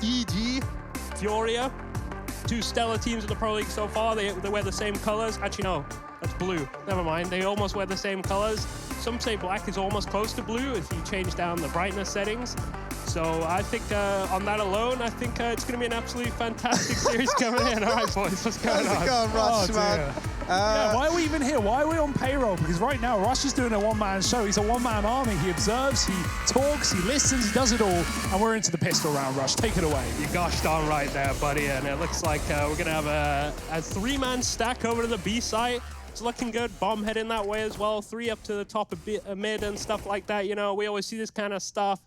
EG, FURIA, two stellar teams in the Pro League so far. They wear the same colors. Actually, no, that's blue. Never mind. They almost wear the same colors. Some say black is almost close to blue if you change down the brightness settings. So I think on that alone, I think it's going to be an absolutely fantastic series coming in. All right, boys, what's going on? How's it going, Rush, man? Yeah, why are we even here? Why are we on payroll? Because right now, Rush is doing a one-man show. He's a one-man army. He observes, he talks, he listens, he does it all. And we're into the pistol round, Rush. Take it away. You gosh darn right there, buddy. And it looks like we're going to have a three-man stack over to the B site. It's looking good. Bomb heading that way as well. 3 up to the top of mid and stuff like that. You know, we always see this kind of stuff.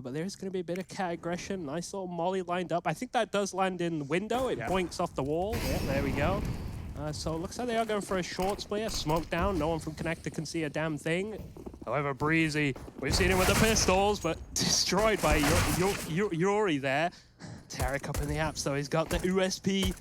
But there's going to be a bit of cat aggression. Nice little molly lined up. I think that does land in the window. It boinks off the wall. Yeah, there we go. So it looks like they are going for a short split. Smoke down. No one from Connector can see a damn thing. However, Breezy, we've seen him with the pistols, but destroyed by Yuri there. Tarek up in the apps, though. He's got the USP.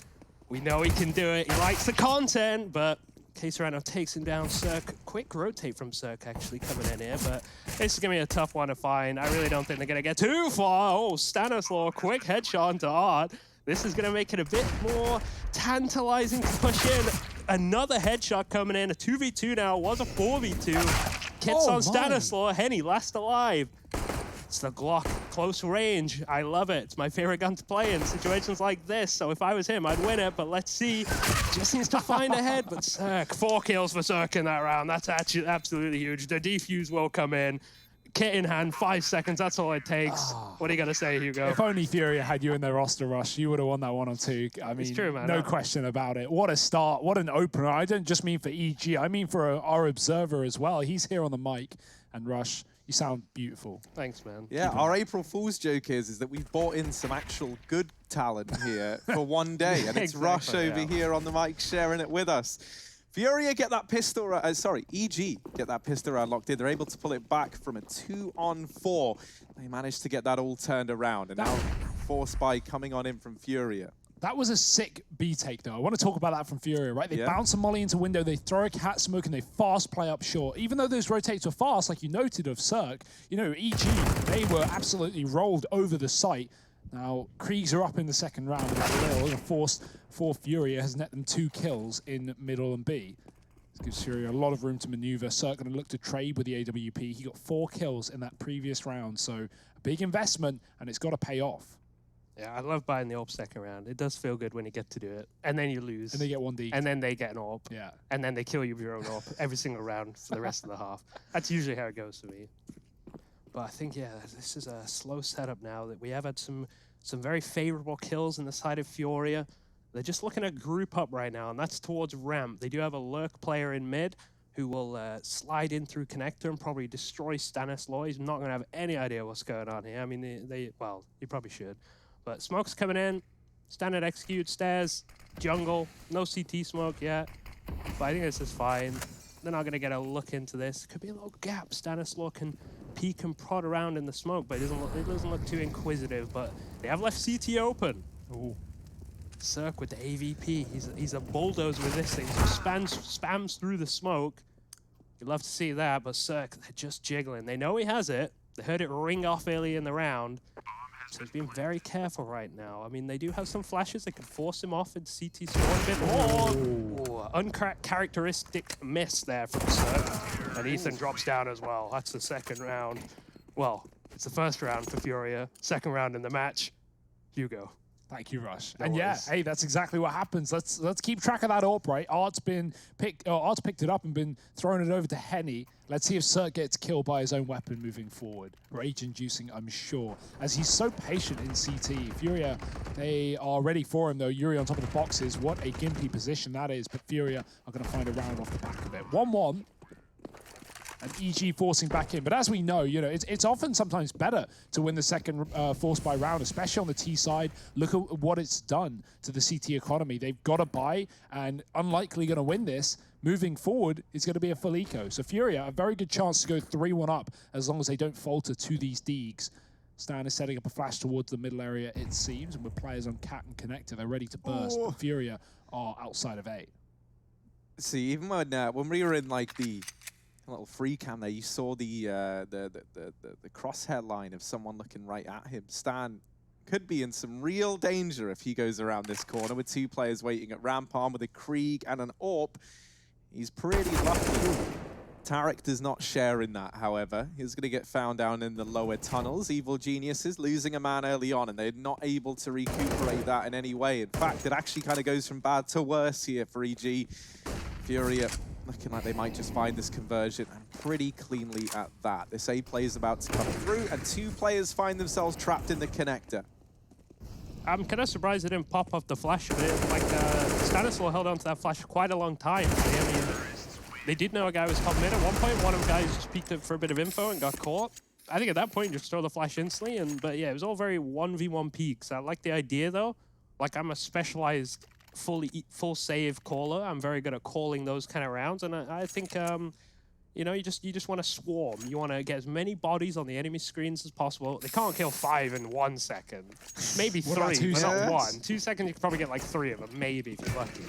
We know he can do it. He likes the content, but Caserano takes him down. Cirque, quick rotate from Cirque actually coming in here, but this is going to be a tough one to find. I really don't think they're going to get too far. Oh, Stanislaw, quick headshot into Art. This is going to make it a bit more tantalizing to push in. Another headshot coming in, a 2v2 now, was a 4v2. Kits on Stanislaw, Henny last alive. It's the Glock, close range. I love it. It's my favorite gun to play in situations like this. So if I was him, I'd win it, but let's see. Just needs to find a head, but Cirque, 4 kills for Cirque in that round. That's actually absolutely huge. The defuse will come in. Kit in hand, 5 seconds, that's all it takes. What are you going to say, Hugo? If only FURIA had you in their roster, Rush, you would have won that 1 or 2. I mean, it's true, man. No question about it. What a start, what an opener. I don't just mean for EG, I mean for our observer as well. He's here on the mic, and Rush, you sound beautiful. Thanks, man. Yeah, our April Fool's joke is that we've brought in some actual good talent here for one day, and it's Rush over here on the mic sharing it with us. FURIA get that pistol, EG get that pistol round locked in. They're able to pull it back from a 2-on-4. They managed to get that all turned around, and now Force Spy coming on in from FURIA. That was a sick B take, though. I want to talk about that from FURIA, right? They bounce a molly into window, they throw a cat smoke, and they fast play up short. Even though those rotates were fast, like you noted of Cirque, you know, EG, they were absolutely rolled over the site. Now, Kriegs are up in the second round, and a force for FURIA has net them 2 kills in middle and B. This gives FURIA a lot of room to maneuver. Cirque going to look to trade with the AWP. He got 4 kills in that previous round, so a big investment, and it's got to pay off. Yeah, I love buying the AWP second round. It does feel good when you get to do it. And then you lose. And they get 1D. And then they get an AWP. Yeah. And then they kill you with your own AWP every single round for the rest of the half. That's usually how it goes for me. But I think, yeah, this is a slow setup now. That we have had some very favorable kills in the side of FURIA. They're just looking at group up right now, and that's towards ramp. They do have a lurk player in mid who will slide in through connector and probably destroy Stanislaw. He's not going to have any idea what's going on here. I mean, well, you probably should. But smoke's coming in, standard execute, stairs, jungle, no CT smoke yet. But I think this is fine. They're not going to get a look into this. Could be a little gap. Stanislaw can peek and prod around in the smoke, but it doesn't look too inquisitive. But they have left CT open. Ooh. Cirque with the AVP. He's a bulldozer with this thing. So spams through the smoke. You'd love to see that, but Cirque, they're just jiggling. They know he has it. They heard it ring off early in the round. So he's being very careful right now. I mean, they do have some flashes that can force him off in CT spawn a bit more. Uncharacteristic miss there from Cirque. And Ethan drops down as well. That's the second round. Well, it's the first round for FURIA. Second round in the match. Hugo. Thank you, Rush. And yeah, hey, that's exactly what happens. Let's keep track of that AWP, right? Art's picked it up and been throwing it over to Henny. Let's see if Cirque gets killed by his own weapon moving forward. Rage-inducing, I'm sure, as he's so patient in CT. FURIA, they are ready for him, though. Yuri on top of the boxes. What a gimpy position that is, but FURIA are going to find a round off the back of it. 1-1. And EG forcing back in. But as we know, you know, it's often sometimes better to win the second force buy round, especially on the T side. Look at what it's done to the CT economy. They've got to buy and unlikely going to win this. Moving forward, it's going to be a full eco. So FURIA, a very good chance to go 3-1 up as long as they don't falter to these Deegs. Stan is setting up a flash towards the middle area, it seems, and with players on Cat and Connector, they're ready to burst. And FURIA are outside of A. See, even when we were in like the little free cam there, you saw the crosshair line of someone looking right at him. Stan could be in some real danger if he goes around this corner with 2 players waiting at ramp arm with a Krieg and an AWP. He's pretty lucky. Tarek does not share in that, however. He's going to get found down in the lower tunnels. Evil Geniuses losing a man early on, and they're not able to recuperate that in any way. In fact, it actually kind of goes from bad to worse here for EG. FURIA looking like they might just find this conversion, and pretty cleanly at that. This A play is about to come through, and 2 players find themselves trapped in the connector. I'm kind of surprised they didn't pop off the flash, but Stanislaw held on to that flash for quite a long time. I mean, they did know a guy was top mid at one point. One of the guys just peeked up for a bit of info and got caught. I think at that point, just throw the flash instantly. But yeah, it was all very 1v1 peaks. I like the idea though. Like, I'm a specialized full save caller. I'm very good at calling those kind of rounds. And I think, you know, you just want to swarm. You want to get as many bodies on the enemy screens as possible. They can't kill 5 in 1 second. Maybe 3, but not 1. 2 seconds, you could probably get like 3 of them, maybe if you're lucky.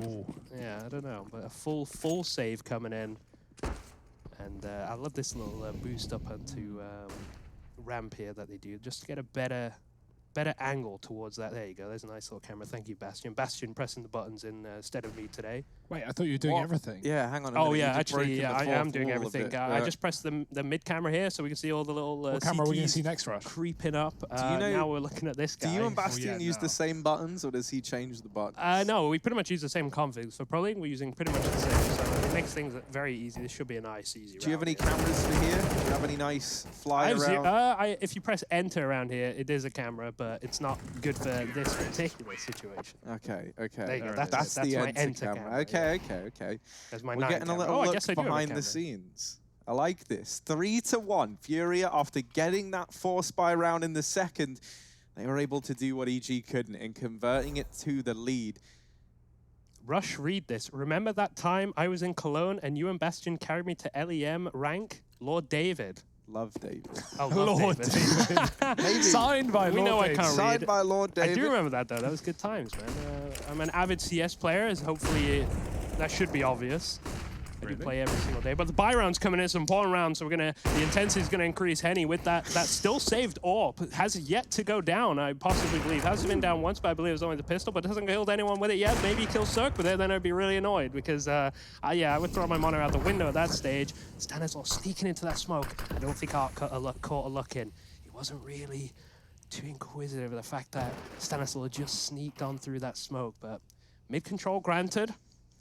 Oh. Yeah, I don't know, but a full save coming in. And I love this little boost up onto ramp here that they do, just to get a better angle towards that. There you go. There's a nice little camera. Thank you, Bastion. Bastion pressing the buttons instead of me today. Wait, I thought you were doing everything. Yeah, hang on a minute. Oh, yeah, actually, yeah, I am doing everything. Yeah. I just pressed the mid camera here so we can see all the little what camera are we going to see next, Rush? Creeping up. Do you know, now we're looking at this guy. Do you and Bastion use the same buttons, or does he change the buttons? No, we pretty much use the same configs. For Pro League, we're using pretty much the same. So it makes things very easy. This should be a nice, easy round. Do you have any cameras for here? Do you have any nice fly around? If you press enter around here, it is a camera, but it's not good for this particular situation. Okay, okay. There you go. That's the my enter camera. Okay, yeah. okay. That's my We're getting a little look behind the scenes. I like this. 3-1. FURIA, after getting that force buy round in the second, they were able to do what EG couldn't in converting it to the lead. Rush, read this. Remember that time I was in Cologne and you and Bastion carried me to LEM rank? Lord David. Love David. Oh, Lord David. Signed by Lord David. We know I can't read Signed it. by Lord David. I do remember that, though. That was good times, man. I'm an avid CS player, as hopefully that should be obvious. I do play every single day. But the buy round's coming in, some important rounds, so the intensity's going to increase. Henny with that still saved AWP has yet to go down, I possibly believe. Hasn't been down once, but I believe it was only the pistol, but hasn't killed anyone with it yet. Maybe he kills Cirque with it, then I'd be really annoyed because, yeah, I would throw my monitor out the window at that stage. Stanislaw sneaking into that smoke. I don't think Art caught a look in. He wasn't really too inquisitive of the fact that Stanislaw just sneaked on through that smoke, but mid-control granted.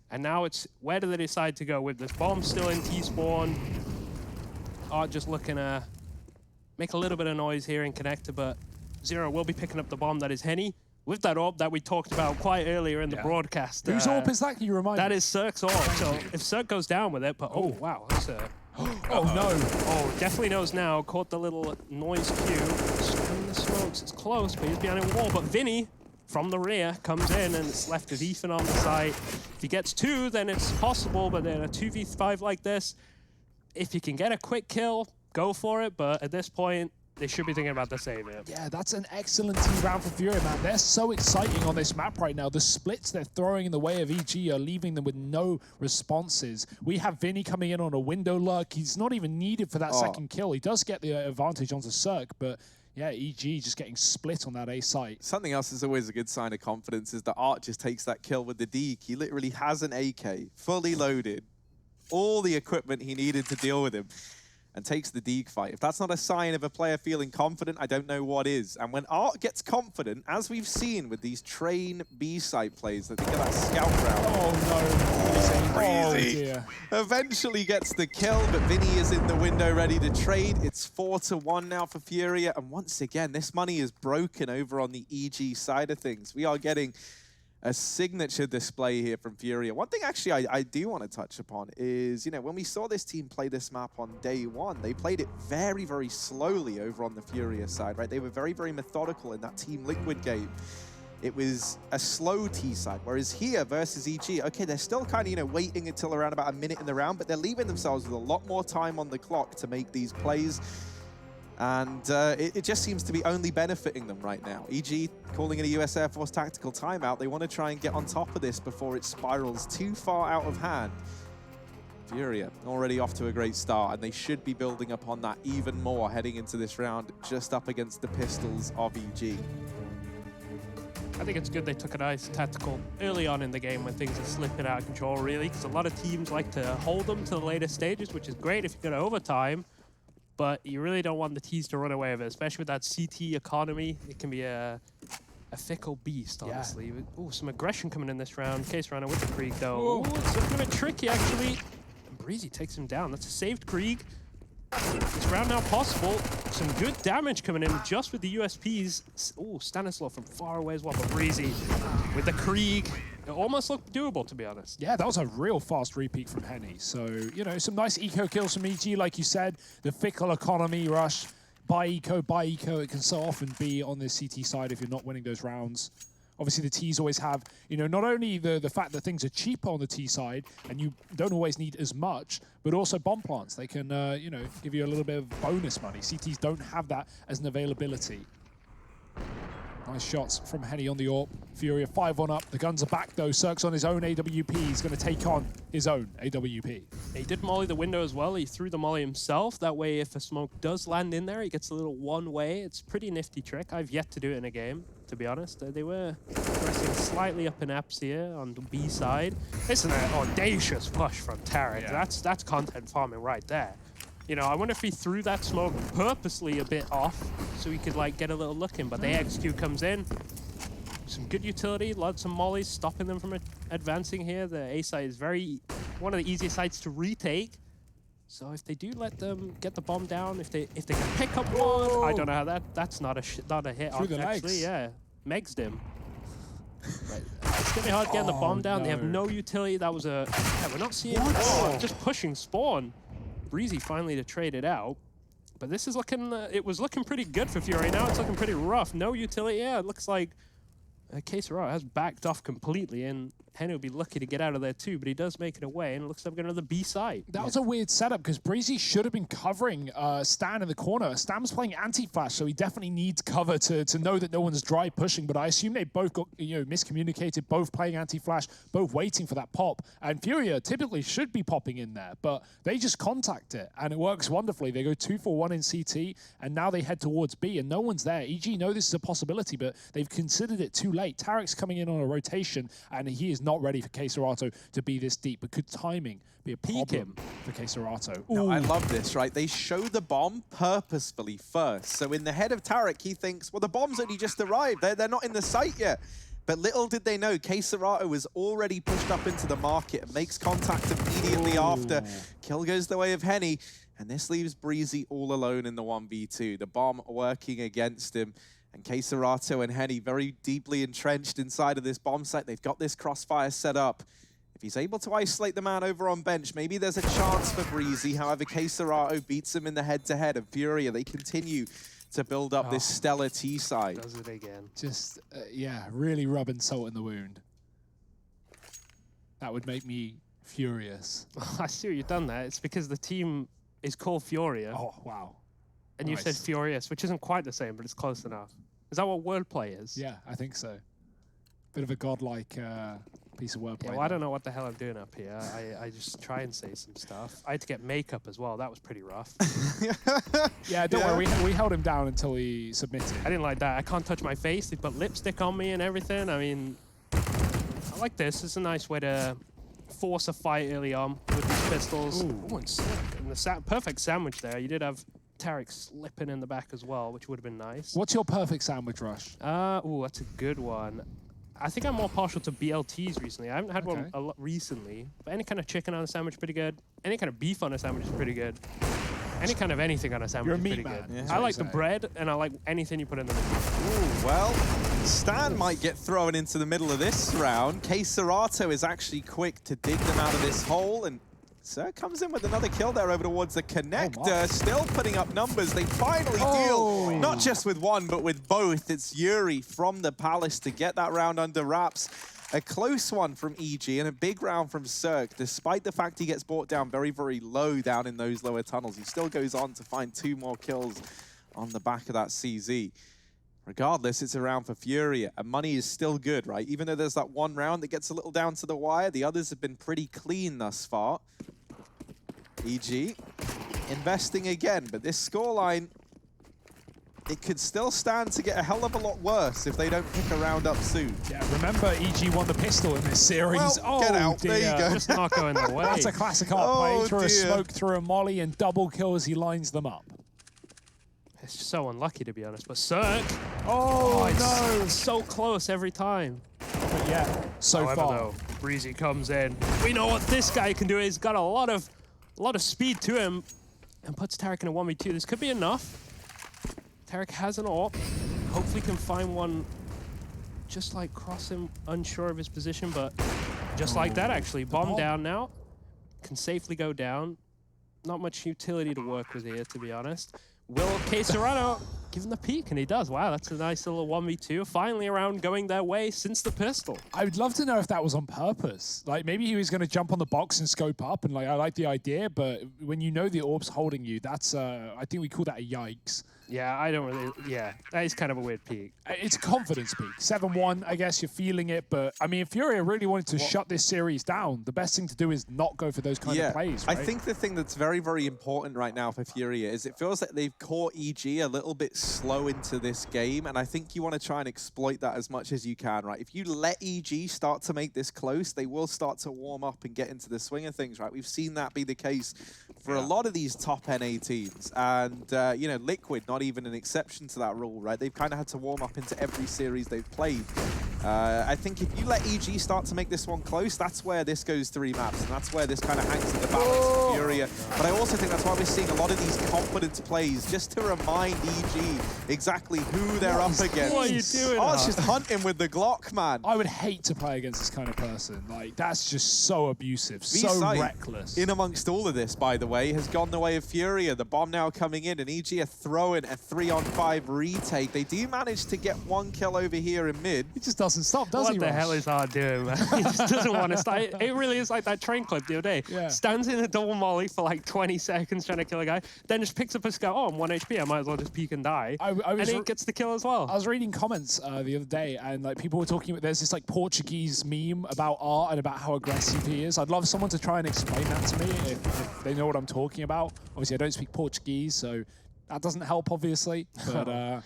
And now it's, where do they decide to go with this? Bomb still in T-spawn. Art just looking to make a little bit of noise here in connector, but Zero will be picking up the bomb that is Henny with that AWP that we talked about quite earlier in the broadcast. Whose AWP is that? Can you remind me? That is Cirque's AWP. So if Cirque goes down with it, but oh wow, that's a... Oh no. Oh, definitely knows now. Caught the little noise cue. Screaming the smokes. It's close, but he's behind a wall. But Vinny, from the rear, comes in and it's left with Ethan on the site. If he gets 2, then it's possible, but then a 2v5 like this, if you can get a quick kill, go for it, but at this point, they should be thinking about the save it. Yeah, that's an excellent team round for FURIA, man. They're so exciting on this map right now. The splits they're throwing in the way of EG are leaving them with no responses. We have Vinny coming in on a window lurk. He's not even needed for that second kill. He does get the advantage onto Cirque, but yeah, EG just getting split on that A site. Something else is always a good sign of confidence is that Art just takes that kill with the Deke. He literally has an AK, fully loaded, all the equipment he needed to deal with him, and takes the Deke fight. If that's not a sign of a player feeling confident, I don't know what is. And when Art gets confident, as we've seen with these train B-site plays, that they get that scout round. Oh no. Oh, dear. Eventually gets the kill, but Vinny is in the window ready to trade. It's 4-1 now for FURIA. And once again, this money is broken over on the EG side of things. We are getting a signature display here from FURIA. One thing actually I do want to touch upon is, you know, when we saw this team play this map on day one, they played it very, very slowly over on the FURIA side, right? They were very, very methodical in that Team Liquid game. It was a slow T side, whereas here versus EG, okay, they're still kind of, you know, waiting until around about a minute in the round, but they're leaving themselves with a lot more time on the clock to make these plays. And it just seems to be only benefiting them right now. EG calling it a US Air Force tactical timeout. They want to try and get on top of this before it spirals too far out of hand. FURIA already off to a great start, and they should be building upon that even more heading into this round, just up against the pistols of EG. I think it's good they took a nice tactical early on in the game when things are slipping out of control, really, because a lot of teams like to hold them to the later stages, which is great if you go to overtime, but you really don't want the T's to run away with it, especially with that CT economy. It can be a fickle beast, honestly. Yeah. Ooh, some aggression coming in this round. Case-Runner with the Krieg, though. Ooh, it's looking a bit tricky, actually. And Breezy takes him down. That's a saved Krieg. This round now possible. Some good damage coming in just with the USPs. Ooh, Stanislaw from far away as well, but Breezy with the Krieg. It almost looked doable, to be honest. Yeah, that was a real fast repeat from Henny. So, you know, some nice eco kills from EG, like you said. The fickle economy rush. Buy eco, it can so often be on the CT side if you're not winning those rounds. Obviously, the T's always have, you know, not only the fact that things are cheaper on the T side and you don't always need as much, but also bomb plants. They can, you know, give you a little bit of bonus money. CTs don't have that as an availability. Nice shots from Henny on the AWP. FURIA 5-1 up. The guns are back, though. Cirque's on his own AWP. He's going to take on his own AWP. He did molly the window as well. He threw the molly himself. That way, if a smoke does land in there, he gets a little one-way. It's a pretty nifty trick. I've yet to do it in a game, to be honest. They were pressing slightly up in apps here on the B side. It's an audacious push from Tarek. Yeah. That's content farming right there. You know, I wonder if he threw that smoke purposely a bit off so he could, like, get a little look in, but the XQ comes in. Some good utility, lots of mollies stopping them from advancing here. The A site is one of the easiest sites to retake. So if they do let them get the bomb down, if they can pick up one, I don't know how that's not a hit. Through the actually, legs. yeah, Megsed him. Right. It's gonna be hard getting the bomb down. They have no utility. That was a. Yeah, we're not seeing. Just pushing spawn. Breezy finally to trade it out, but this is looking. It was looking pretty good for FURIA. Now it's looking pretty rough. No utility. Yeah, it looks like Case-Runner has backed off completely, and Henny will be lucky to get out of there too, but he does make it away, and it looks like we're going to the B side. That was a weird setup, because Breezy should have been covering Stan in the corner. Stan's playing anti-flash, so he definitely needs cover to know that no one's dry pushing, but I assume they both got, you know, miscommunicated, both playing anti-flash, both waiting for that pop, and FURIA typically should be popping in there, but they just contact it, and it works wonderfully. They go 2-for-1 in CT, and now they head towards B, and no one's there. EG know this is a possibility, but they've considered it too late. Tarek's coming in on a rotation, and he is not ready for Case-Runner to be this deep, but could timing be a problem for Case-Runner? No, I love this, right? They show the bomb purposefully first. So in the head of Tarek, he thinks, well, the bomb's only just arrived. They're not in the site yet. But little did they know, Case-Runner was already pushed up into the market and makes contact immediately after. Kill goes the way of Henny, and this leaves Breezy all alone in the 1v2. The bomb working against him. And Case-Runner and Henny very deeply entrenched inside of this bomb site. They've got this crossfire set up. If he's able to isolate the man over on bench, maybe there's a chance for Breezy. However, Case-Runner beats him in the head-to-head, and FURIA, they continue to build up this stellar T side. Does it again. Just, yeah, really rubbing salt in the wound. That would make me furious. I see what you've done there. It's because the team is called FURIA. Oh, wow. And you said Furious, which isn't quite the same, but it's close enough. Is that what wordplay is? Yeah, I think so. Bit of a godlike piece of wordplay. Yeah, well, I don't know what the hell I'm doing up here. I just try and say some stuff. I had to get makeup as well. That was pretty rough. Yeah, don't worry. We held him down until he submitted. I didn't like that. I can't touch my face. They put lipstick on me and everything. I mean, I like this. It's a nice way to force a fight early on with these pistols. Ooh, and sick. And the perfect sandwich there. You did have Tarek slipping in the back as well, which would have been nice. What's your perfect sandwich, Rush? Ooh, that's a good one. I think I'm more partial to BLTs recently. I haven't had one a lot recently, but any kind of chicken on a sandwich, pretty good. Any kind of beef on a sandwich is pretty good. Any kind of anything on a sandwich is pretty good. Yeah, I like the bread, and I like anything you put in the middle. Ooh, well, Stan might get thrown into the middle of this round. Case-Runner is actually quick to dig them out of this hole, and Sir comes in with another kill there over towards the connector, still putting up numbers. They finally deal, not just with one, but with both. It's Yuri from the Palace to get that round under wraps. A close one from EG and a big round from Cirque. Despite the fact he gets brought down very, very low down in those lower tunnels, he still goes on to find 2 more kills on the back of that CZ. Regardless, it's a round for FURIA, and money is still good, right? Even though there's that one round that gets a little down to the wire, the others have been pretty clean thus far. EG investing again, but this scoreline, it could still stand to get a hell of a lot worse if they don't pick a round up soon. Yeah, remember EG won the pistol in this series. Well, oh, get out. dear. There you go. Just not going the way. That's a classic art play. Oh, Through a dear. smoke, through a molly, and double kill as he lines them up. It's so unlucky, to be honest. But Cirque, Oh, it's no. so close every time. But yeah, so However, far. though, Breezy comes in. We know what this guy can do. He's got a lot of speed to him and puts Tarek in a 1v2. This could be enough. Tarek has an AWP. Hopefully can find one just like cross him, unsure of his position, but just like that, actually. Bomb down now. Can safely go down. Not much utility to work with here, to be honest. Will K Serrano give him the peek? And he does. Wow, that's a nice little 1v2. Finally around going their way since the pistol. I would love to know if that was on purpose. Like, maybe he was going to jump on the box and scope up, and like, I like the idea, but when you know the orb's holding you, that's, I think we call that a yikes. Yeah, I don't really, yeah, that is kind of a weird peak. It's a confidence peak. 7-1, I guess you're feeling it, but I mean, if Furia really wanted to shut this series down, the best thing to do is not go for those kind of plays, right? I think the thing that's very, very important right now for Furia is it feels like they've caught EG a little bit slow into this game, and I think you want to try and exploit that as much as you can, right? If you let EG start to make this close, they will start to warm up and get into the swing of things, right? We've seen that be the case for a lot of these top NA teams, and, you know, Liquid, not even an exception to that rule, right? They've kind of had to warm up into every series they've played. I think if you let EG start to make this one close, that's where this goes 3 maps, and that's where this kind of hangs in the balance of Furia. But I also think that's why we're seeing a lot of these confidence plays, just to remind EG exactly who they're up against. What are you doing? Oh, it's just hunting with the Glock, man. I would hate to play against this kind of person. Like, that's just so abusive, so V-Site, reckless. in amongst all of this, by the way, has gone the way of Furia. The bomb now coming in, and EG are throwing a 3-on-5 retake. They do manage to get 1 kill over here in mid. He just doesn't stop, does he, What the Rush? hell is Hard doing, man? He just doesn't want to start. It really is like that train clip the other day. Yeah. Stands in a double molly for like 20 seconds trying to kill a guy, then just picks up a scout. Oh, I'm 1 HP. I might as well just peek and die. And he gets the kill as well. I was reading comments the other day, and like people were talking about there's this like Portuguese meme about art and about how aggressive he is. I'd love someone to try and explain that to me if they know what I'm talking about. Obviously, I don't speak Portuguese, so that doesn't help, obviously. But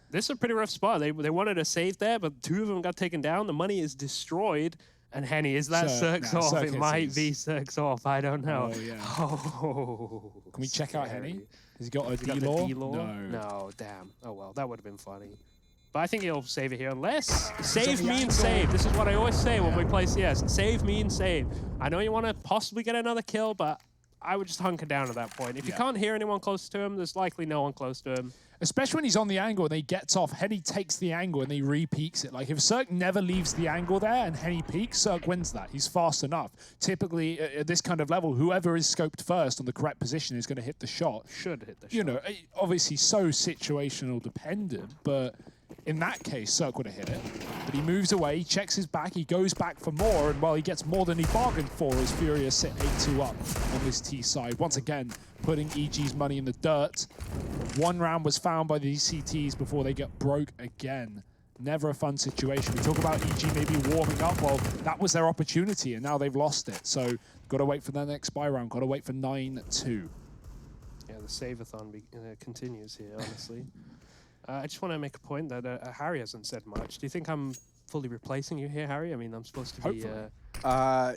this is a pretty rough spot. They wanted a save there, but 2 of them got taken down. The money is destroyed. And Henny, is that Cirque's off? It might be Cirque's off. I don't know. Oh, yeah. Oh, can we check out Henny? Has he got a Has he got the D-Law? D-Law? No. No, damn. Oh, well, that would have been funny. But I think he'll save it here, unless save means save. This is what I always say when we play CS. Save means save. I know you want to possibly get another kill, but I would just hunker down at that point. If you can't hear anyone close to him, there's likely no one close to him. Especially when he's on the angle and he gets off, Henny takes the angle and he re-peeks it. Like, if Cirque never leaves the angle there and Henny peeks, Cirque wins that. He's fast enough. Typically, at this kind of level, whoever is scoped first on the correct position is going to hit the shot. Should hit the shot. You know, obviously so situational dependent, but in that case, Cirque would have hit it. But he moves away, he checks his back, he goes back for more, and well, he gets more than he bargained for as Furia sit 8-2 up on this T side. Once again, putting EG's money in the dirt. 1 round was found by the CTs before they get broke again. Never a fun situation. We talk about EG maybe warming up. Well, that was their opportunity, and now they've lost it. So, got to wait for the next buy round. Got to wait for 9-2. Yeah, the save-a-thon continues here, honestly. I just want to make a point that Harry hasn't said much. Do you think I'm fully replacing you here, Harry? I mean, I'm supposed to be...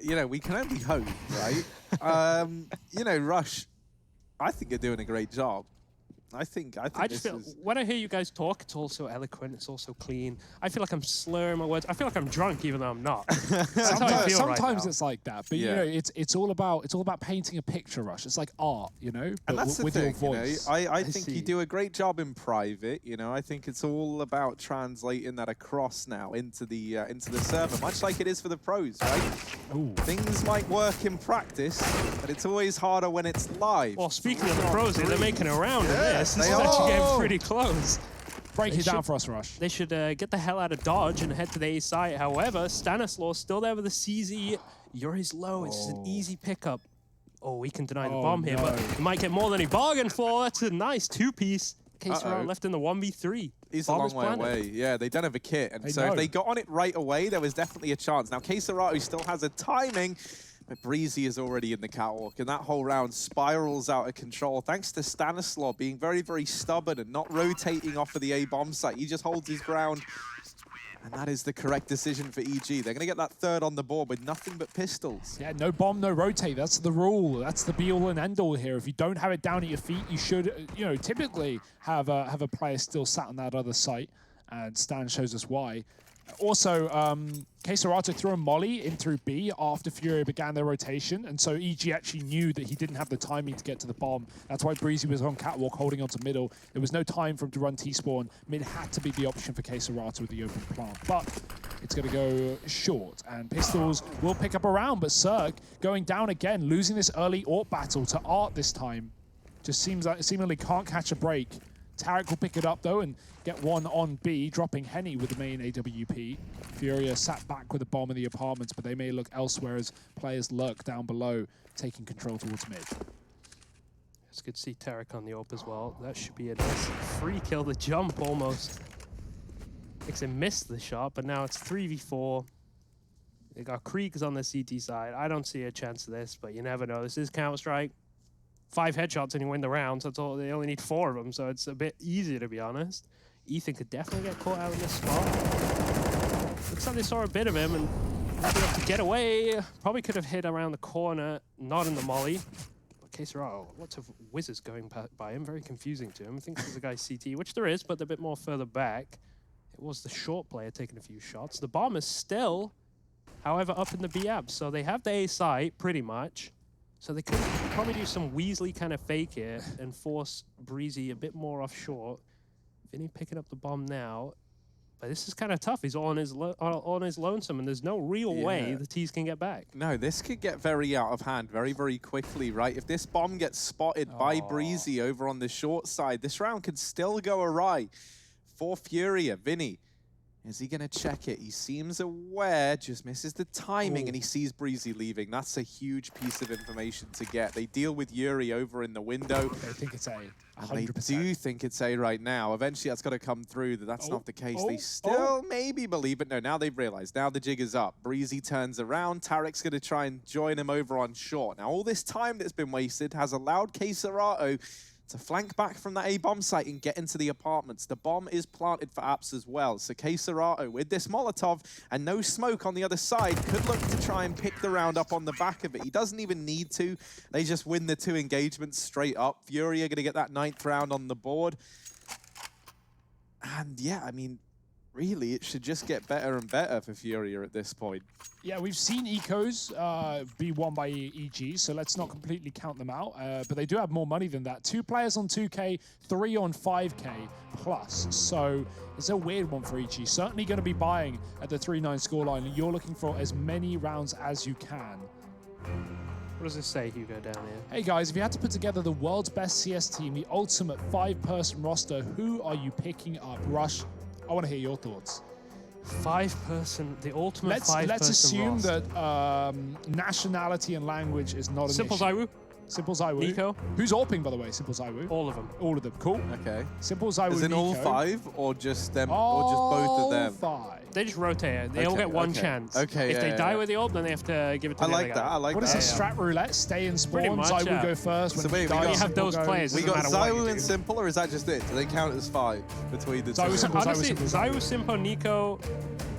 You know, we can only hope, right? You know, Rush, I think you're doing a great job. I think I just feel, when I hear you guys talk, it's all so eloquent, it's all so clean. I feel like I'm slurring my words. I feel like I'm drunk, even though I'm not. That's how I feel sometimes right it's like that, but you know, it's all about painting a picture, Rush. It's like art, you know, but and that's with the your thing, voice. You know, I think you do a great job in private. You know, I think it's all about translating that across now into the server, much like it is for the pros, right? Ooh. Things might work in practice, but it's always harder when it's live. Well, speaking of the pros, they're making a round of this. This they is actually are. getting pretty close. Break it down for us, Rush. They should get the hell out of Dodge and head to the A site. However, Stanislaus still there with the CZ. Yuri's low. It's just an easy pickup. Oh, we can deny the bomb here, but he might get more than he bargained for. That's a nice 2-piece. Case around left in the 1v3. He's a long way away. Yeah, they don't have a kit. And so if they got on it right away, there was definitely a chance. Now, Kesaratu still has a timing, But Breezy is already in the catwalk, and that whole round spirals out of control thanks to Stanislaw being very, very stubborn and not rotating off of the A bomb site. He just holds his ground, and that is the correct decision for EG. They're going to get that third on the board with nothing but pistols. Yeah, no bomb, no rotate. That's the rule. That's the be-all and end-all here. If you don't have it down at your feet, you should, you know, typically have a player still sat on that other site, and Stan shows us why. Also, Queserato threw a molly in through B after FURIA began their rotation, and so EG actually knew that he didn't have the timing to get to the bomb. That's why Breezy was on catwalk holding onto middle. There was no time for him to run T-spawn. Mid had to be the option for Queserato with the open plant, but it's going to go short, and Pistols will pick up a round, but Cirque going down again, losing this early AWP battle to Art this time. Just seems like seemingly can't catch a break. Tarek will pick it up though and get one on B, dropping Henny with the main AWP. FURIA sat back with the bomb in the apartments, but they may look elsewhere as players lurk down below, taking control towards mid. It's good to see Tarek on the AWP as well. That should be a nice free kill, the jump almost. Nixon missed the shot, but now it's 3v4. They got Kriegs on the CT side. I don't see a chance of this, but you never know. This is Counter-Strike. 5 headshots and you win the round. So that's all. They only need 4 of them, so it's a bit easier, to be honest. Ethan could definitely get caught out in this spot. Looks like they saw a bit of him and might be able to get away. Probably could have hit around the corner, not in the molly. But Queserato, lots of whizzes going by him. Very confusing to him. I think there's a guy CT, which there is, but they're a bit more further back. It was the short player taking a few shots. The bomb is still, however, up in the B ab. So they have the A site, pretty much. So they could probably do some Weasley kind of fake here and force Breezy a bit more off short. Vinny picking up the bomb now. But this is kind of tough. He's all on his lonesome, and there's no real way the T's can get back. No, this could get very out of hand very, very quickly, right? If this bomb gets spotted by Breezy over on the short side, this round could still go awry for FURIA. Vinny, is he going to check it? He seems aware, just misses the timing, and he sees Breezy leaving. That's a huge piece of information to get. They deal with Yuri over in the window. They think it's A, 100%. They do think it's A right now. Eventually, that's got to come through. That's not the case. They still maybe believe it. No, now they've realized. Now the jig is up. Breezy turns around. Tarek's going to try and join him over on short. Now, all this time that's been wasted has allowed Queserato to flank back from that A-bomb site and get into the apartments. The bomb is planted for Apps as well. So Queserato, with this Molotov and no smoke on the other side, could look to try and pick the round up on the back of it. He doesn't even need to. They just win the 2 engagements straight up. FURIA going to get that 9th round on the board. And yeah, I mean, really, it should just get better and better for FURIA at this point. Yeah, we've seen Ecos be won by EG, so let's not completely count them out. But they do have more money than that. 2 players on 2K, 3 on 5K plus. So it's a weird one for EG. Certainly going to be buying at the 3-9 scoreline, and you're looking for as many rounds as you can. What does this say, Hugo, down here? Hey guys, if you had to put together the world's best CS team, the ultimate 5-person roster, who are you picking up? Rush, I want to hear your thoughts. 5-person, the ultimate 5-person Let's assume roster. that nationality and language is not an Simple issue. Zaiwu. Simple Zaiwu. Nico. Who's AWPing, by the way? Simple Zaiwu. All of them. All of them. Cool. Okay. Simple Zaiwu. Is it Nico. all 5 or just them, or just both of them? 5. They just rotate it. They all get one chance. Okay. If they die with the ult, then they have to give it to I the like other that. guy. I like What that. is it? Strat roulette? Stay in spawn. Pretty much, Zaiwu go first. So When wait, he we dies, got- You have those Simple players. goes. We Doesn't got matter what you Zaiwu do. and Simple, or is that just it? Do they count as 5 between the Zaiwu, two? Simple, Honestly, Zaiwu. Zaiwu, Simpo, Nico.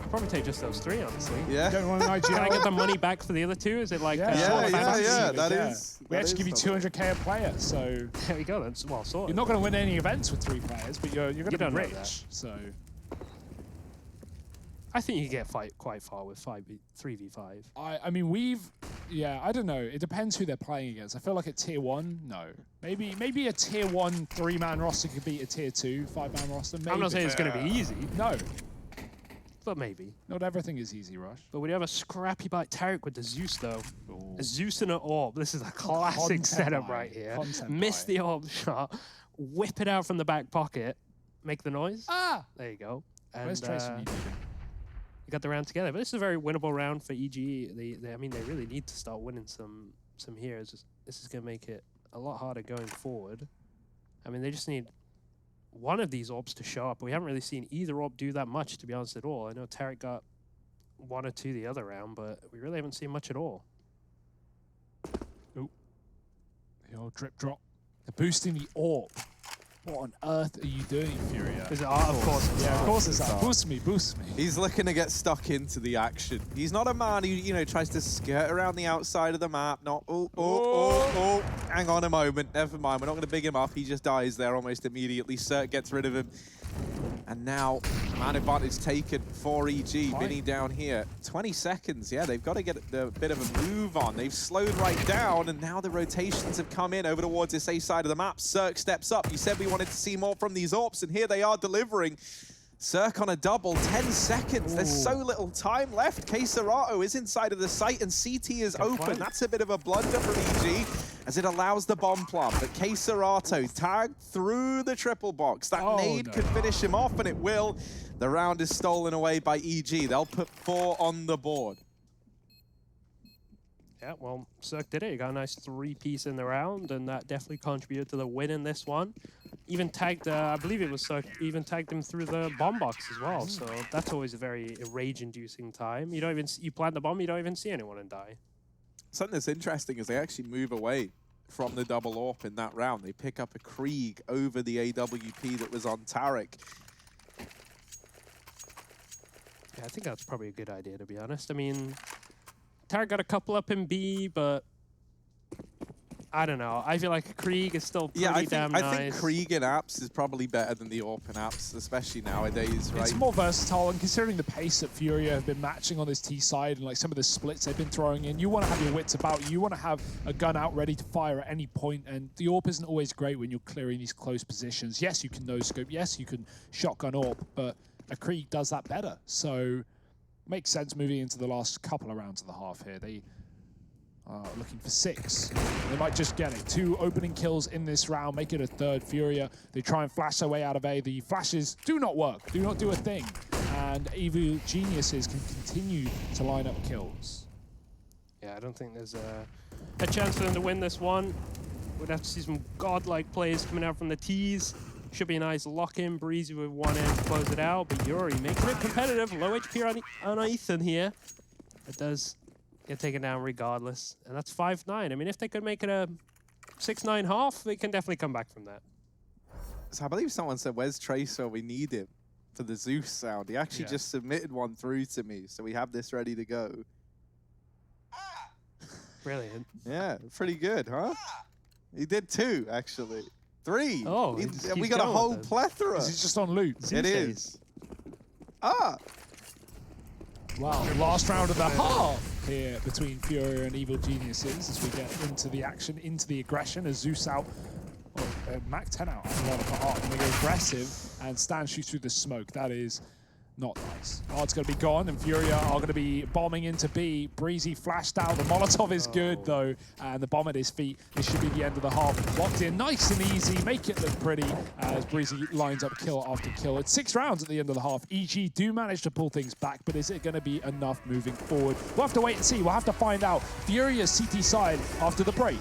I'll probably take just those 3, honestly. Yeah. Don't want an IGL. Can I get the money back for the other 2? Is it like Yeah, short yeah, fantasy? yeah. That is. We actually give you 200k a player, so There we go. That's well sorted. you're not going to win any events with 3 players, but you're going to be don't know rich. that. So I think you get quite far with 3v5. I mean, I don't know. It depends who they're playing against. I feel like at tier 1, no. Maybe a tier 1 3-man roster could beat a tier 2 5-man roster. Maybe. I'm not saying it's going to be easy, No, but maybe. not everything is easy, Rush. But we have a scrappy bite Tarek with the Zeus, though. Ooh. A Zeus and an orb. This is a classic Content setup buy. right here. Content Miss buy. the orb shot, whip it out from the back pocket, make the noise. Ah! There you go. And Where's Trace when you need him? you got the round together. But this is a very winnable round for EG. I mean, they really need to start winning some here. This is going to make it a lot harder going forward. I mean, they just need one of these orbs to show up. We haven't really seen either orb do that much, to be honest, at all. I know Tarek got 1 or 2 the other round, but we really haven't seen much at all. Your drip drop. They're boosting the AWP. What on earth are you doing, Furia? Is it art? Of course. Yeah, of course it's art. Boost me, boost me. He's looking to get stuck into the action. He's not a man who, you know, tries to skirt around the outside of the map. Not, hang on a moment. Never mind. We're not going to big him up. He just dies there almost immediately. Cert gets rid of him. And now, man advantage taken for EG. Vinny down here. 20 seconds. Yeah, they've got to get a bit of a move on. They've slowed right down, and now the rotations have come in over towards this A side of the map. Cirque steps up. You said we wanted to see more from these AWPs, and here they are delivering. Cirque on a double, 10 seconds. Ooh. There's so little time left. K Serato is inside of the site, and CT is open. That's a bit of a blunder from EG, as it allows the bomb plant. But K Serato tagged through the triple box. That nade could finish him off, and it will. The round is stolen away by EG. They'll put 4 on the board. Yeah, well, Cirque did it. He got a nice 3-piece in the round, and that definitely contributed to the win in this one. Even tagged, I believe it was Cirque, even tagged him through the bomb box as well. So that's always a very rage-inducing time. You don't even, you plant the bomb, you don't even see anyone and die. Something that's interesting is they actually move away from the double AWP in that round. They pick up a Krieg over the AWP that was on Tarek. Yeah, I think that's probably a good idea, to be honest. I mean, Tarek got a couple up in B, but I don't know. I feel like Krieg is still pretty damn nice. I think Krieg in apps is probably better than the AWP in apps, especially nowadays, right? It's more versatile, and considering the pace that Furia have been matching on this T side and like some of the splits they've been throwing in, you want to have your wits about you. You want to have a gun out ready to fire at any point, and the AWP isn't always great when you're clearing these close positions. Yes, you can no-scope. Yes, you can shotgun AWP, but a Krieg does that better. So makes sense moving into the last couple of rounds of the half here. They are looking for 6. They might just get it. 2 opening kills in this round, make it a third. Furia, they try and flash their way out of A. The flashes do not work, do not do a thing. And Evil Geniuses can continue to line up kills. Yeah, I don't think there's a chance for them to win this one. We'd have to see some godlike plays coming out from the T's. Should be a nice lock-in. Breezy with one end to close it out, but Yuri making it competitive. Low HP on Ethan here. It does get taken down regardless, and that's 5-9. I mean, if they could make it a 6-9 half, they can definitely come back from that. So I believe someone said, where's Tracer? We need him for the Zeus sound. He actually just submitted one through to me, so we have this ready to go. Brilliant. Yeah, pretty good, huh? He did 2, actually. 3. Oh, we got a whole plethora. Is it just on loot? It is. Ah. Wow, last round of the half here between Furia and Evil Geniuses as we get into the action, into the aggression, as Zeus out, Mac 10 out, and they go aggressive, and Stan shoots through the smoke. That is not nice. Ard's going to be gone, and Furia are going to be bombing into B. Breezy flashed out. The Molotov is good, though, and the bomb at his feet. This should be the end of the half. Locked in nice and easy. Make it look pretty as Breezy lines up kill after kill. It's 6 rounds at the end of the half. EG do manage to pull things back, but is it going to be enough moving forward? We'll have to wait and see. We'll have to find out. Furia's CT side after the break.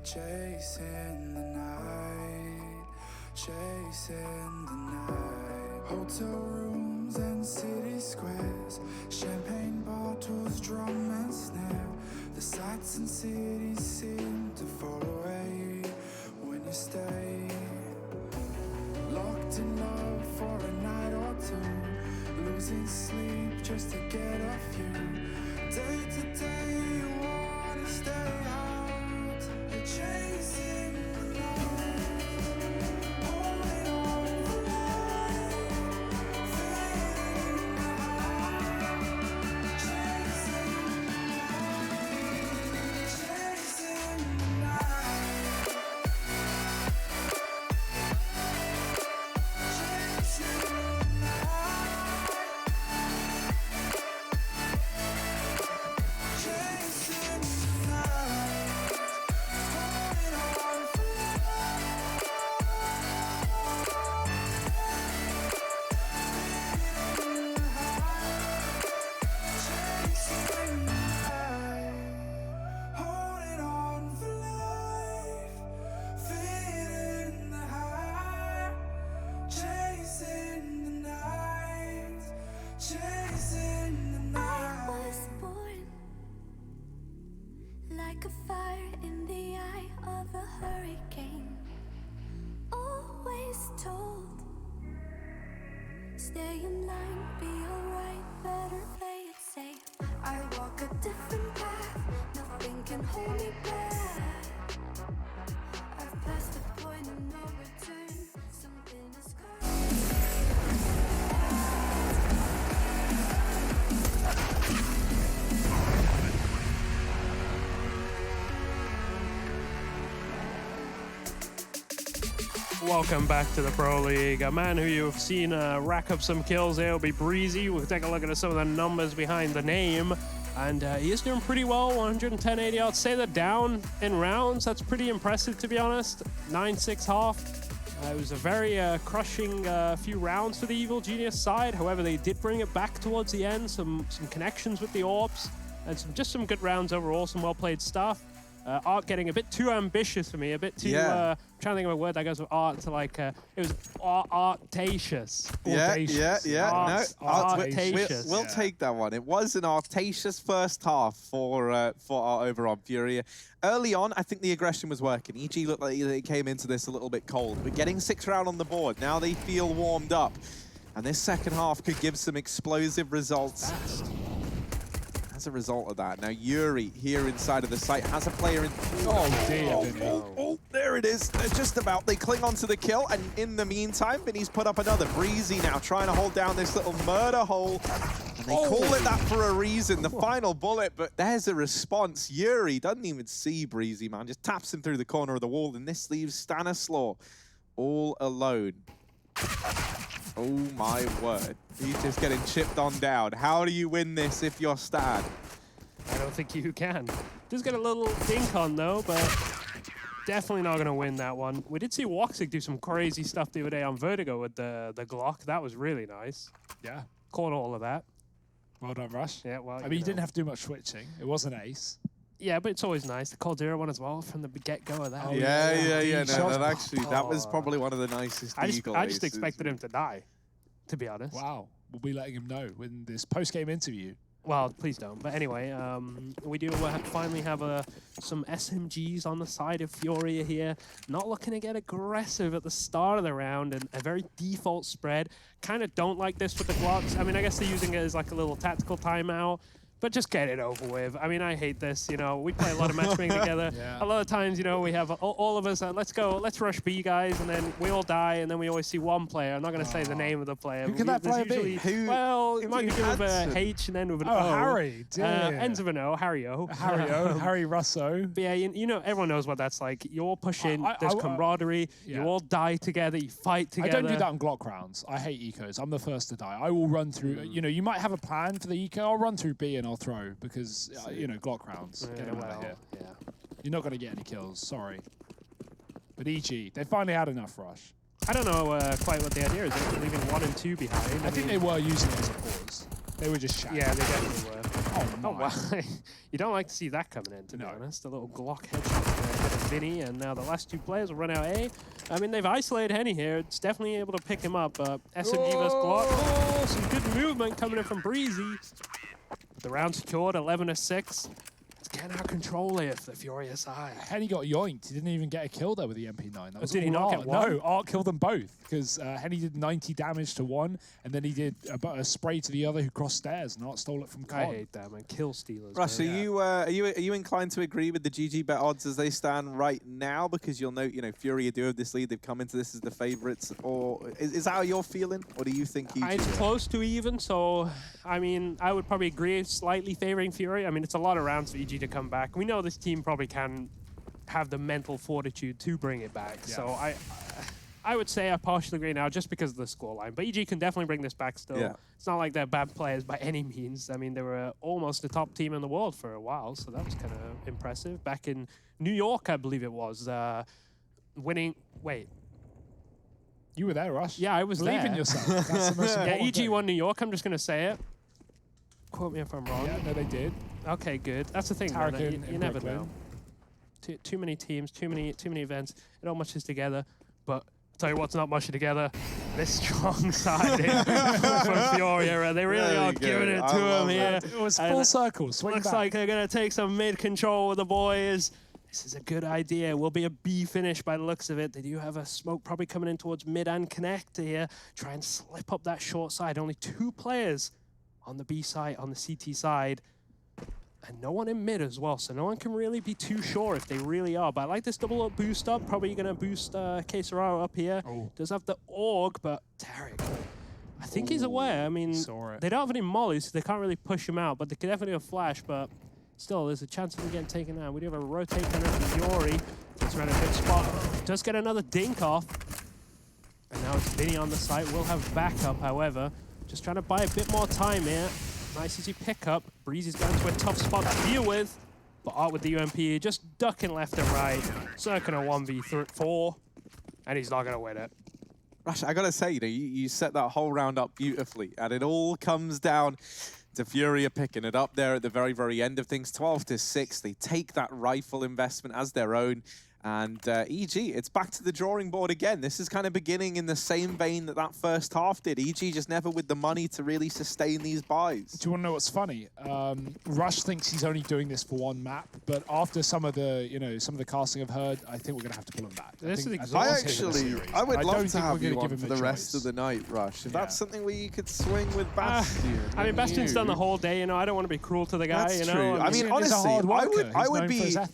Chasing the night, chasing the night. Hotel rooms and city squares, champagne bottles, drum and snare. The sights and cities seem to fall away when you stay. Locked in love for a night or two, losing sleep. just to get off you. Day to day, you wanna stay out. You're chasing the light, holding on for life, feeling the high, chasing the light, chasing the night, chasing the like a fire in the eye of a hurricane. Always told, stay in line, be alright, better play it safe. I walk a different path, nothing can hold me back. I've passed the point of no return, something is Welcome back to the Pro League. A man who you've seen rack up some kills here will be Breezy. We'll take a look at some of the numbers behind the name. And he is doing pretty well, 110 AD. I'd say they're down in rounds. That's pretty impressive, to be honest. 9-6 half. It was a very crushing few rounds for the Evil Genius side. However, they did bring it back towards the end. Some connections with the Orbs. And just some good rounds overall, some well-played stuff. Art getting a bit too ambitious for me, a bit too, I'm trying to think of a word that goes with art to like, it was artacious. Artacious. We'll take that one. It was an artacious first half for Art over on FURIA. Early on, I think the aggression was working. EG looked like they came into this a little bit cold, but getting 6th round on the board, now they feel warmed up. And this second half could give some explosive results. As a result of that, now Yuri here inside of the site has a player in. Oh dear! Oh, there it is. They're just about. They cling onto the kill, and in the meantime, Vinny's put up another. Breezy now trying to hold down this little murder hole, and they call it that for a reason. The final bullet, but there's a response. Yuri doesn't even see Breezy, man. Just taps him through the corner of the wall, and this leaves Stanislaw all alone. Oh my word. He's just getting chipped on down. How do you win this if you're Stan? I don't think you can. Does get a little dink on though, but definitely not going to win that one. We did see Woxic do some crazy stuff the other day on Vertigo with the Glock. That was really nice. Yeah. Caught all of that. Well done, Rush. Yeah, well, I mean, you didn't have to do much switching. It was an ace. Yeah, but it's always nice. The Caldera one as well from the get-go of that. Oh, yeah. No, that was probably one of the nicest Eagle I just expected him to die, to be honest. Wow. We'll be letting him know in this post-game interview. Well, please don't. But anyway, we do finally have some SMGs on the side of FURIA here. Not looking to get aggressive at the start of the round, and a very default spread. Kind of don't like this with the Glocks. I mean, I guess they're using it as like a little tactical timeout. But just get it over with. I mean, I hate this. You know, we play a lot of matchmaking together. Yeah. A lot of times, you know, we have all of us, let's rush B, guys, and then we all die, and then we always see one player. I'm not going to say the name of the player. Who can that player be? Well, it might begin with a H and end with an O. Harry. Ends with an O, Harry-O. Harry-O, Harry Russo. But yeah, you know, everyone knows what that's like. You're pushing, there's camaraderie, you all die together, you fight together. I don't do that on Glock rounds. I hate ecos. I'm the first to die. I will run through, you know, you might have a plan for the eco. I'll run through B and I'll throw because you know, Glock rounds. Get them out of here. Yeah. You're not going to get any kills, sorry. But EG, they finally had enough Rush. I don't know quite what the idea is. They're leaving 1 and 2 behind. I think they were using it as a pause. They were just shouting. Yeah, they definitely were. Oh, wow. You don't like to see that coming in, to be honest. A little Glock headshot to Vinny, and now the last 2 players will run out A. I mean, they've isolated Henny here. It's definitely able to pick him up. SMG versus Glock. Oh, some good movement coming in from Breezy. The round secured, 11-6. Let's can't out-control it if the FURIA side. Henny got yoinked. He didn't even get a kill there with the MP9. That was Did he not get one? No, Art killed them both because Henny did 90 damage to one, and then he did a spray to the other who crossed stairs, and Art stole it from Con. I hate that, man. Kill stealers. Rush, man. are you inclined to agree with the GG bet odds as they stand right now? Because you'll note, FURIA do have this lead. They've come into this as the favourites. Or is that how you're feeling? Or do you think It's close to even, so I mean, I would probably agree slightly favouring FURIA. I mean, it's a lot of rounds for EG to come back. We know this team probably can have the mental fortitude to bring it back. Yeah. So I would say I partially agree now just because of the scoreline. But EG can definitely bring this back still. Yeah. It's not like they're bad players by any means. I mean, they were almost the top team in the world for a while, so that was kind of impressive. Back in New York, I believe it was, winning... Wait. You were there, Rush. Yeah, I was there. Believe in yourself. That's the most important EG thing. won New York, I'm just going to say it. Quote me if I'm wrong. Yeah, no, they did. Okay, good. That's the thing, man. You never know. Too many teams, too many events. It all mushes together. But I'll tell you what's not mushing together. This strong side from FURIA. They really are giving it to them here. It was full circle. Swing looks back. like they're going to take some mid-control with the boys. This is a good idea. Will be a B finish by the looks of it. They do have a smoke probably coming in towards mid and connector here. Try and slip up that short side. Only 2 players on the B side, on the CT side. And no one in mid as well, so no one can really be too sure if they really are. But I like this double up boost up. Probably going to boost Quesararo up here. Oh. Does have the AUG, but Tarek, I think he's aware. I mean, they don't have any mollies, so they can't really push him out, but they can definitely have flash, but still, there's a chance of him getting taken out. We do have a rotate kind of Yori. It's around a good spot. Does get another dink off. And now it's Vinny on the site. We'll have backup, however. Just trying to buy a bit more time here. Nice easy pickup. Breezy's going to a tough spot to deal with. But Art with the UMP, just ducking left and right. Circling a 1v4. And he's not going to win it. Rush, I got to say, you set that whole round up beautifully. And it all comes down to FURIA picking it up there at the very, very end of things. 12-6. They take that rifle investment as their own. And EG, it's back to the drawing board again. This is kind of beginning in the same vein that first half did. EG just never with the money to really sustain these buys. Do you want to know what's funny? Rush thinks he's only doing this for one map, but after some of the casting I've heard, I think we're going to have to pull him back. This is exhausting. I would love to have you on for the rest of the night, Rush. If that's something where you could swing with Bastion. I mean, Bastion's done the whole day. I don't want to be cruel to the guy. That's true. I mean, honestly,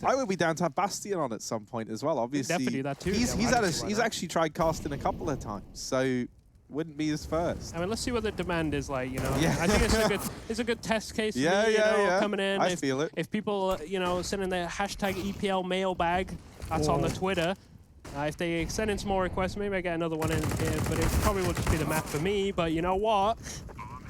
I would be down to have Bastion on at some point as well. Obviously, definitely that too. He's actually tried casting a couple of times, so wouldn't be his first. I mean, let's see what the demand is like. Yeah. I think it's a good test case. For me, coming in. I feel it. If people sending their hashtag EPL mailbag, that's on the Twitter. If they send in some more requests, maybe I get another one in here, but it probably will just be the map for me. But you know what?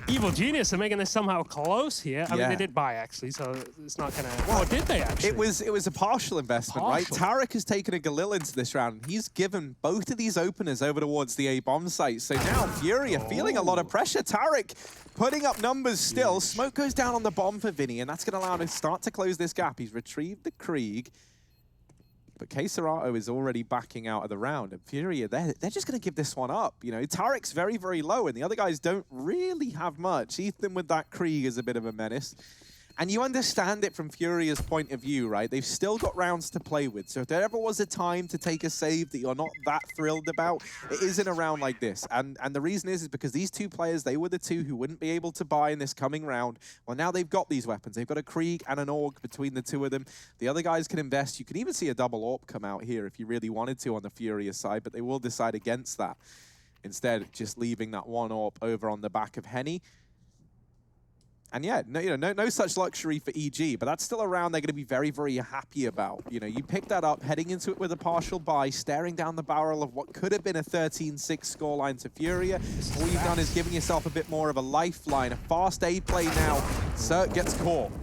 Evil Genius are making this somehow close here. I mean, they did buy, actually, so it's not going to... Oh, did they, actually? It was a partial investment, right? Tarek has taken a Galil into this round. He's given both of these openers over towards the A-bomb site. So now FURIA feeling a lot of pressure. Tarek putting up numbers still. Huge. Smoke goes down on the bomb for Vinny, and that's going to allow him to start to close this gap. He's retrieved the Krieg. But Quesararo is already backing out of the round, and FURIA, they're just going to give this one up. Tarek's very, very low, and the other guys don't really have much. Ethan with that Krieg is a bit of a menace. And you understand it from FURIA's point of view, right? They've still got rounds to play with. So if there ever was a time to take a save that you're not that thrilled about, it is in a round like this. And the reason is because these 2 players, they were the 2 who wouldn't be able to buy in this coming round. Well, now they've got these weapons. They've got a Krieg and an AUG between the 2 of them. The other guys can invest. You can even see a double AWP come out here if you really wanted to on the FURIA side, but they will decide against that. Instead, just leaving that one AWP over on the back of Henny. And yeah, no such luxury for EG, but that's still a round they're going to be very, very happy about. You pick that up, heading into it with a partial buy, staring down the barrel of what could have been a 13-6 scoreline to FURIA. All you've done is giving yourself a bit more of a lifeline, a fast A play now. Cert gets caught.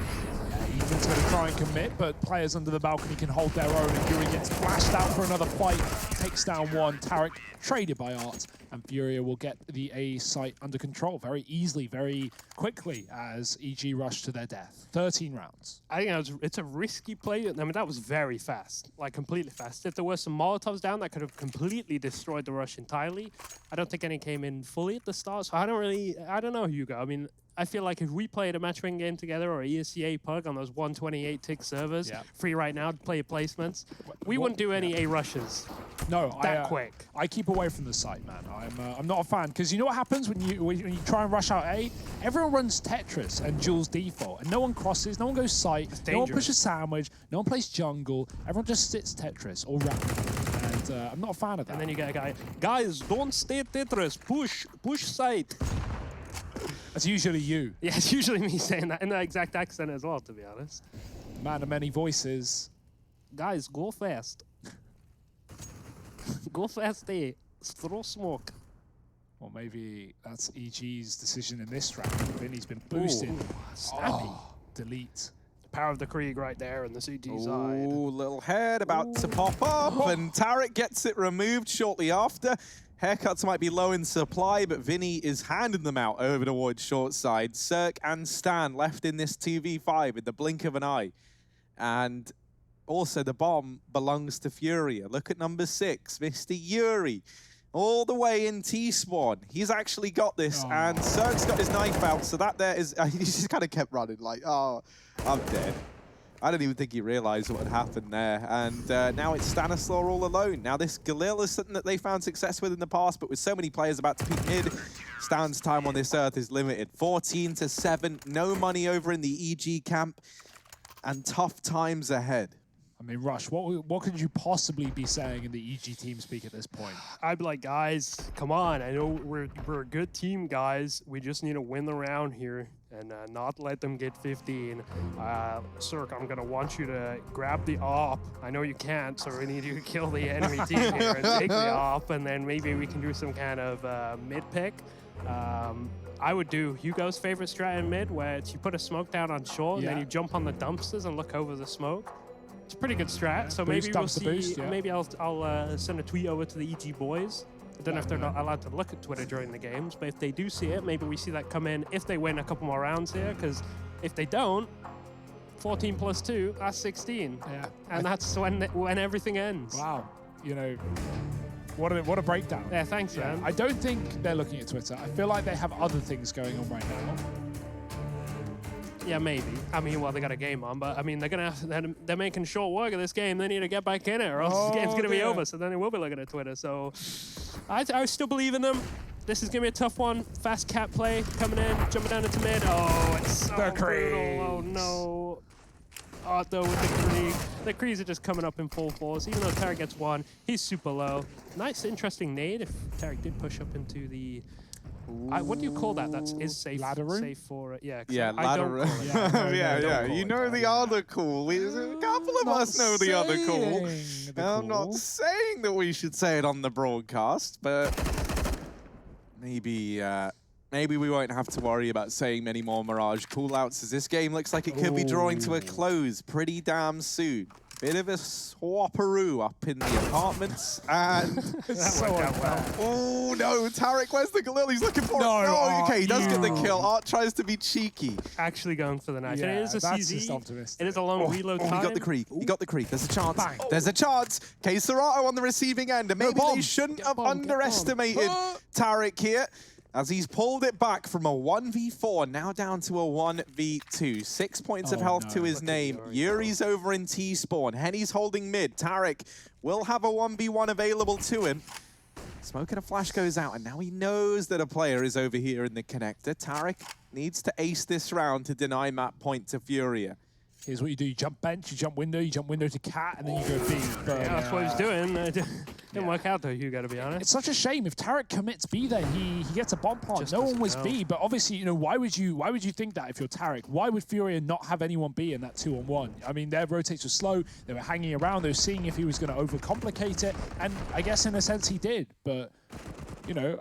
Ethan's going to try and commit, but players under the balcony can hold their own, and Yuri gets flashed out for another fight, takes down one. Tarek traded by Art, and FURIA will get the A site under control very easily, very quickly, as EG rush to their death. 13 rounds. I think it's a risky play. I mean, that was very fast, like completely fast. If there were some Molotovs down, that could have completely destroyed the rush entirely. I don't think any came in fully at the start, so I don't know, Hugo. I mean, I feel like if we played a matchmaking game together or ESCA Pug on those 128 tick servers, free right now to play placements, we wouldn't do any A rushes. No, quick. I keep away from the site, man. I'm not a fan because you know what happens when you try and rush out A? Everyone runs Tetris and Jules default, and no one crosses, no one goes site, no one pushes sandwich, no one plays jungle. Everyone just sits Tetris or rap. And I'm not a fan of that. And then you get a guy, guys, don't stay Tetris, push site. That's usually you. Yeah, it's usually me saying that in that exact accent as well, to be honest. Man of many voices. Guys, go fast. Go fast, throw smoke. Or maybe that's EG's decision in this round. Vinny's been boosted. Ooh, snappy. Delete. Power of the Krieg right there on the CT side. Ooh, little head about to pop up, and Tarek gets it removed shortly after. Haircuts might be low in supply, but Vinny is handing them out over towards short side. Cirque and Stan left in this 2v5 in the blink of an eye. And also the bomb belongs to Furia. Look at number 6, Mr. Yuri. All the way in T-spawn. He's actually got this, and Cirque's got his knife out, so that there is... he just kind of kept running like, oh, I'm dead. I don't even think he realized what had happened there. And now it's Stanislaw all alone. Now this Galil is something that they found success with in the past, but with so many players about to peek mid, Stan's time on this earth is limited. 14-7, no money over in the EG camp, and tough times ahead. I mean, Rush, what could you possibly be saying in the EG team speak at this point? I'd be like, guys, come on. I know we're a good team, guys. We just need to win the round here and not let them get 15. Cirque, I'm going to want you to grab the AWP. I know you can't, so we need you to kill the enemy team here and take the AWP, and then maybe we can do some kind of mid-pick. I would do Hugo's favorite strat in mid, where it's you put a smoke down on short, and then you jump on the dumpsters and look over the smoke. It's a pretty good strat, so maybe we'll see. Boost, maybe I'll send a tweet over to the EG boys. I don't know if they're not allowed to look at Twitter during the games, but if they do see it, maybe we see that come in if they win a couple more rounds here, because if they don't, 14 plus 2, that's 16. Yeah. And that's when everything ends. Wow. You know, what a breakdown. Yeah, thanks, man. I don't think they're looking at Twitter. I feel like they have other things going on right now. Yeah, maybe. I mean, well, they got a game on, but I mean, they're making short work of this game. They need to get back in it, or else this game's gonna be over. So then they will be looking at Twitter. So I still believe in them. This is gonna be a tough one. Fast cat play coming in, jumping down into mid. Oh, it's so brutal. Oh no. Otto with the Krieg. The Kriegs are just coming up in full force. Even though Tarek gets one, he's super low. Nice, interesting nade if Tarek did push up into the... what do you call that? That's safe. Ladder room? Safe for yeah. Ladder room. Yeah. You know the other cool. A couple of us know the other cool. I'm not saying that we should say it on the broadcast, but maybe we won't have to worry about saying many more Mirage callouts, as this game looks like it could be drawing to a close pretty damn soon. Bit of a swapperoo up in the apartments, and oh no, Tarek, where's the Galil? He's looking for it. No, okay, he does get the kill. Art tries to be cheeky. Actually going for the knife. Yeah, and it is a CZ. It is a long reload time. He got the Krieg. He got the Krieg. There's a chance. Bang. There's a chance. K Serato on the receiving end, and maybe they shouldn't have underestimated Tarek here, as he's pulled it back from a 1v4, now down to a 1v2. 6 points of health to his name. Yuri's over in T-spawn. Henny's holding mid. Tarek will have a 1v1 available to him. Smoke and a flash goes out, and now he knows that a player is over here in the connector. Tarek needs to ace this round to deny map point to Furia. Here's what you do. You jump bench, you jump window to cat, and then you go B. But, yeah, that's what he's doing. Didn't work out, though, Hugo, to be honest. It's such a shame. If Tarek commits B there, he gets a bomb plant. No one was B, but obviously, you know, why would you think that if you're Tarek? Why would Furia not have anyone B in that 2-on-1? I mean, their rotates were slow. They were hanging around. They were seeing if he was going to overcomplicate it, and I guess in a sense he did, but... You know,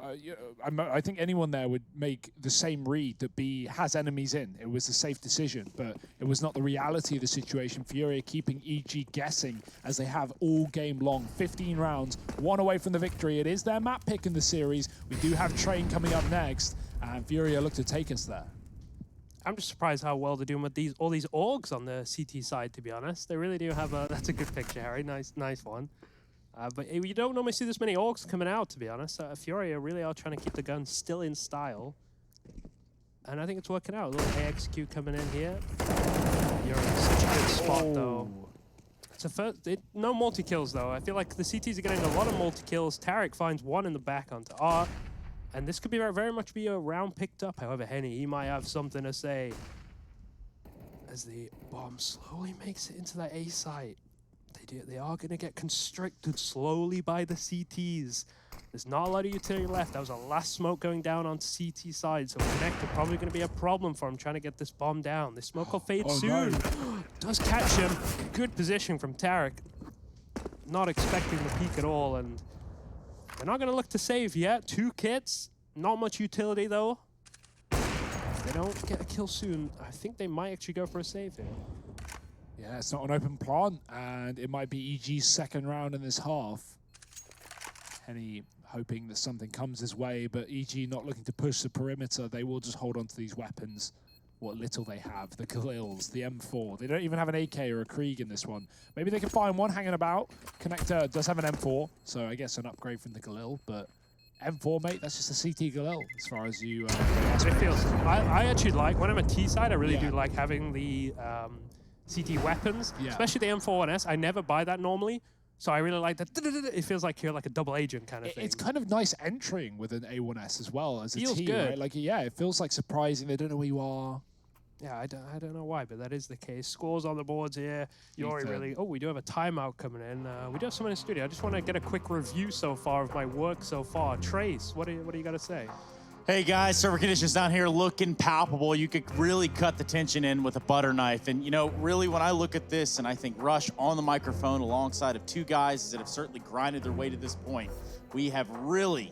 I think anyone there would make the same read that B has enemies in. It was a safe decision, but it was not the reality of the situation. Furia keeping EG guessing as they have all game long. 15 rounds, one away from the victory. It is their map pick in the series. We do have Train coming up next, and Furia look to take us there. I'm just surprised how well they're doing with all these orgs on the CT side, to be honest. They really do have a... That's a good picture, Harry. Nice one. But you don't normally see this many orcs coming out, to be honest. Furia really are trying to keep the gun still in style. And I think it's working out. A little AXQ coming in here. You're in such a good spot, though. It's a first, no multi-kills, though. I feel like the CTs are getting a lot of multi-kills. Tarek finds one in the back onto Art. And this could be very much be a round picked up. However, Henny, he might have something to say. As the bomb slowly makes it into that A site. They are going to get constricted slowly by the CTs. There's not a lot of utility left. That was a last smoke going down on CT side, so Connector probably going to be a problem for him trying to get this bomb down. This smoke will fade soon. No. Does catch him. Good position from Tarek. Not expecting the peak at all, and they're not going to look to save yet. 2 kits, not much utility though. If they don't get a kill soon, I think they might actually go for a save here. Yeah, it's not an open plant, and it might be EG's second round in this half. Henny hoping that something comes his way, but EG not looking to push the perimeter. They will just hold on to these weapons, what little they have. The Galils, the M4. They don't even have an AK or a Krieg in this one. Maybe they can find one hanging about. Connector does have an M4, so I guess an upgrade from the Galil, but M4, mate, that's just a CT Galil as far as you... it feels... I actually like, when I'm a T side, I really do like having the CT weapons, especially the M4-1S. I never buy that normally. So I really like that. It feels like you're like a double agent kind of thing. It's kind of nice entering with an A1S as well as a feels team, good. Right? Like, yeah, it feels like surprising. They don't know where you are. Yeah, I don't know why, but that is the case. Scores on the boards here. Yori really... Oh, we do have a timeout coming in. We do have someone in the studio. I just want to get a quick review so far of my work so far. Trace, what do you got to say? Hey guys, server conditions down here looking palpable. You could really cut the tension in with a butter knife. And you know, really when I look at this and I think Rush on the microphone alongside of 2 guys that have certainly grinded their way to this point, we have really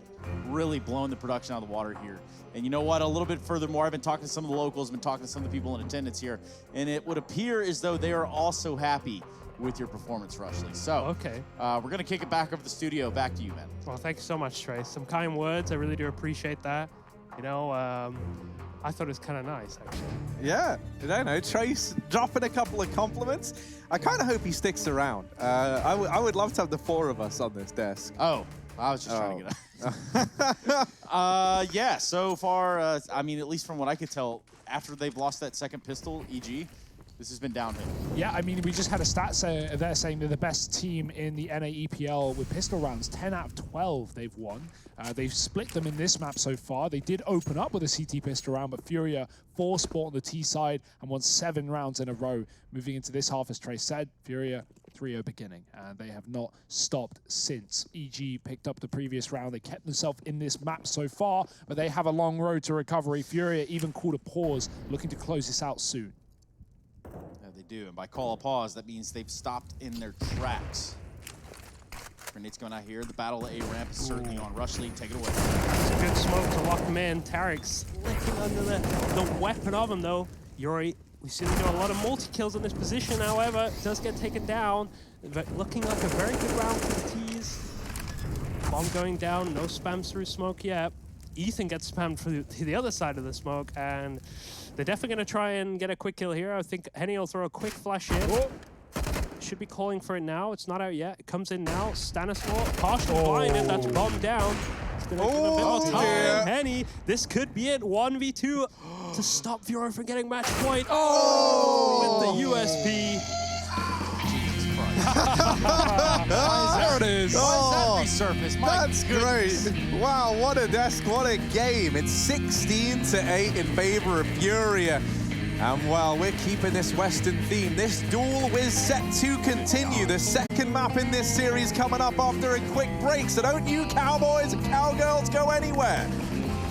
blown the production out of the water here. And you know what, a little bit furthermore, I've been talking to some of the locals, been talking to some of the people in attendance here, and it would appear as though they are also happy with your performance, Rushley. So, we're gonna kick it back over to the studio. Back to you, man. Well, thank you so much, Trace. Some kind words, I really do appreciate that. You know, I thought it was kind of nice, actually. Yeah, I don't know, Trace dropping a couple of compliments. I kind of hope he sticks around. I would love to have the 4 of us on this desk. Oh, I was just trying to get out. Yeah, so far, I mean, at least from what I could tell, after they've lost that second pistol, EG, this has been downhill. Yeah, I mean, we just had a stat there saying they're the best team in the NA EPL with pistol rounds. 10 out of 12 they've won. They've split them in this map so far. They did open up with a CT pistol round, but FURIA 4 spot on the T side and won 7 rounds in a row. Moving into this half, as Trace said, FURIA 3-0 beginning, and they have not stopped since. EG picked up the previous round. They kept themselves in this map so far, but they have a long road to recovery. FURIA even called a pause, looking to close this out soon. Yeah, they do, and by call a pause, that means they've stopped in their tracks. Grenades going out here. The battle at A-ramp is certainly on. Rushley, take it away. It's a good smoke to lock him in. Tarek's slicking under the weapon of him, though. Yori, we see him do a lot of multi-kills in this position, however. Does get taken down. Looking like a very good round for the T's. Bomb going down. No spams through smoke yet. Ethan gets spammed to the other side of the smoke, and they're definitely going to try and get a quick kill here. I think Henny will throw a quick flash in. Whoa. Should be calling for it now. It's not out yet. It comes in now. Stanislaw, partially blinded. That's bomb down. It's going to give a bit more time. Yeah. Henny, this could be it. 1v2 to stop FURIA from getting match point. With the USP. Jesus Christ. There it is. Why is that resurfaced? That's great. Wow, what a desk, what a game. It's 16-8 in favor of FURIA. And well, we're keeping this Western theme. This duel is set to continue. The second map in this series coming up after a quick break. So don't you cowboys and cowgirls go anywhere.